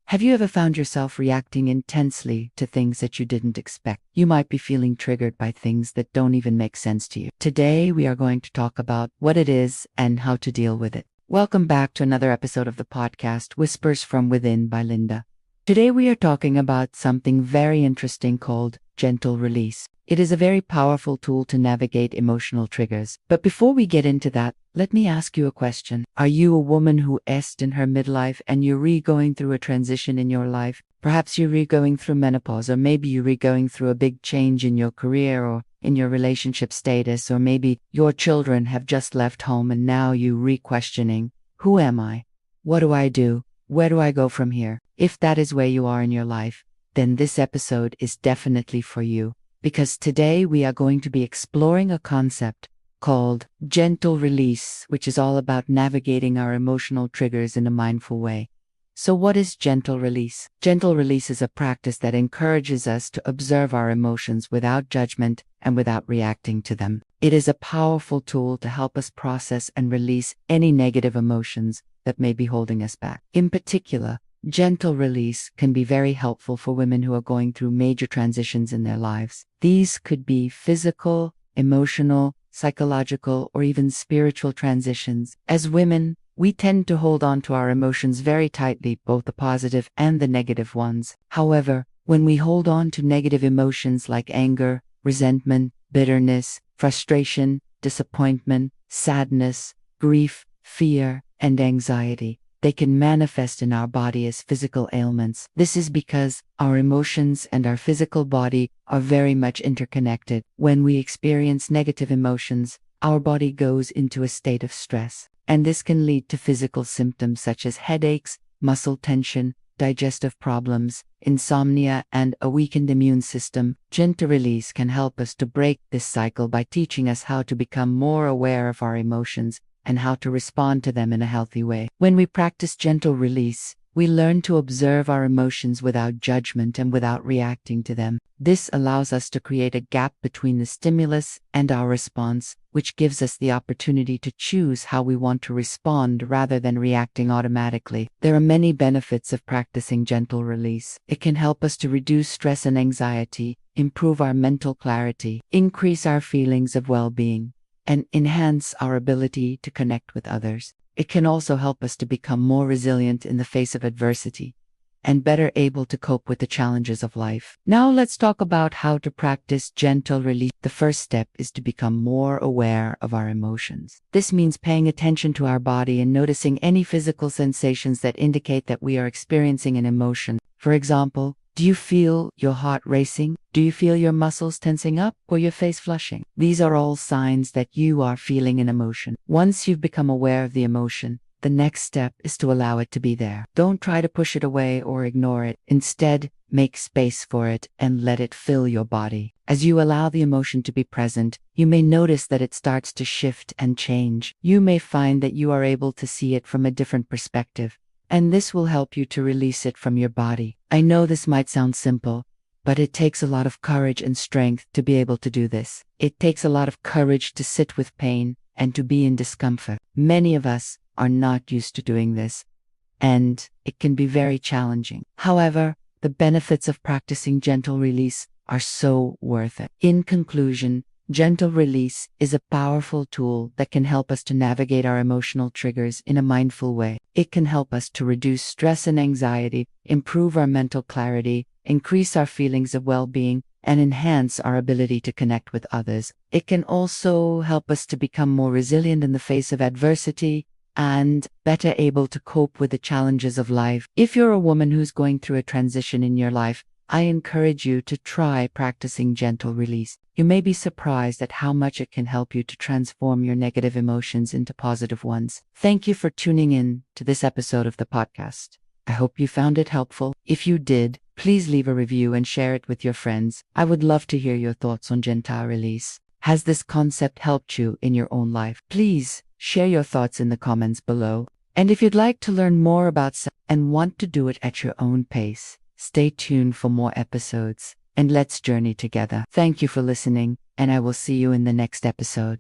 Have you ever found yourself reacting intensely to things that you didn't expect? You might be feeling triggered by things that don't even make sense to you. Today, we are going to talk about what it is and how to deal with it. Welcome back to another episode of the podcast, Whispers from Within by Linda. Today, we are talking about something very interesting called gentle release. It is a very powerful tool to navigate emotional triggers. But before we get into that, let me ask you a question. Are you a woman who is in her midlife and you're going through a transition in your life? Perhaps you're going through menopause, or maybe you're going through a big change in your career or in your relationship status, or maybe your children have just left home and now you're questioning, who am I? What do I do? Where do I go from here? If that is where you are in your life, then this episode is definitely for you. Because today we are going to be exploring a concept called gentle release, which is all about navigating our emotional triggers in a mindful way. So what is gentle release? Gentle release is a practice that encourages us to observe our emotions without judgment and without reacting to them. It is a powerful tool to help us process and release any negative emotions that may be holding us back. In particular, gentle release can be very helpful for women who are going through major transitions in their lives. These could be physical, emotional, psychological, or even spiritual transitions. As women, we tend to hold on to our emotions very tightly, both the positive and the negative ones. However, when we hold on to negative emotions like anger, resentment, bitterness, frustration, disappointment, sadness, grief, fear, and anxiety, they can manifest in our body as physical ailments. This is because our emotions and our physical body are very much interconnected. When we experience negative emotions, our body goes into a state of stress, and this can lead to physical symptoms such as headaches, muscle tension, digestive problems, insomnia, and a weakened immune system. Gentle release can help us to break this cycle by teaching us how to become more aware of our emotions and how to respond to them in a healthy way. When we practice gentle release, we learn to observe our emotions without judgment and without reacting to them. This allows us to create a gap between the stimulus and our response, which gives us the opportunity to choose how we want to respond rather than reacting automatically. There are many benefits of practicing gentle release. It can help us to reduce stress and anxiety, improve our mental clarity, increase our feelings of well-being, and enhance our ability to connect with others. It can also help us to become more resilient in the face of adversity and better able to cope with the challenges of life. Now let's talk about how to practice gentle release. The first step is to become more aware of our emotions. This means paying attention to our body and noticing any physical sensations that indicate that we are experiencing an emotion. For example, do you feel your heart racing? Do you feel your muscles tensing up or your face flushing? These are all signs that you are feeling an emotion. Once you've become aware of the emotion, the next step is to allow it to be there. Don't try to push it away or ignore it. Instead, make space for it and let it fill your body. As you allow the emotion to be present, you may notice that it starts to shift and change. You may find that you are able to see it from a different perspective, and this will help you to release it from your body. I know this might sound simple, but it takes a lot of courage and strength to be able to do this. It takes a lot of courage to sit with pain and to be in discomfort. Many of us are not used to doing this, and it can be very challenging. However, the benefits of practicing gentle release are so worth it. In conclusion, gentle release is a powerful tool that can help us to navigate our emotional triggers in a mindful way. It can help us to reduce stress and anxiety, improve our mental clarity, increase our feelings of well-being, and enhance our ability to connect with others. It can also help us to become more resilient in the face of adversity and better able to cope with the challenges of life. If you're a woman who's going through a transition in your life, I encourage you to try practicing gentle release. You may be surprised at how much it can help you to transform your negative emotions into positive ones. Thank you for tuning in to this episode of the podcast. I hope you found it helpful. If you did, please leave a review and share it with your friends. I would love to hear your thoughts on gentle release. Has this concept helped you in your own life? Please share your thoughts in the comments below. And if you'd like to learn more about and want to do it at your own pace, stay tuned for more episodes, and let's journey together. Thank you for listening, and I will see you in the next episode.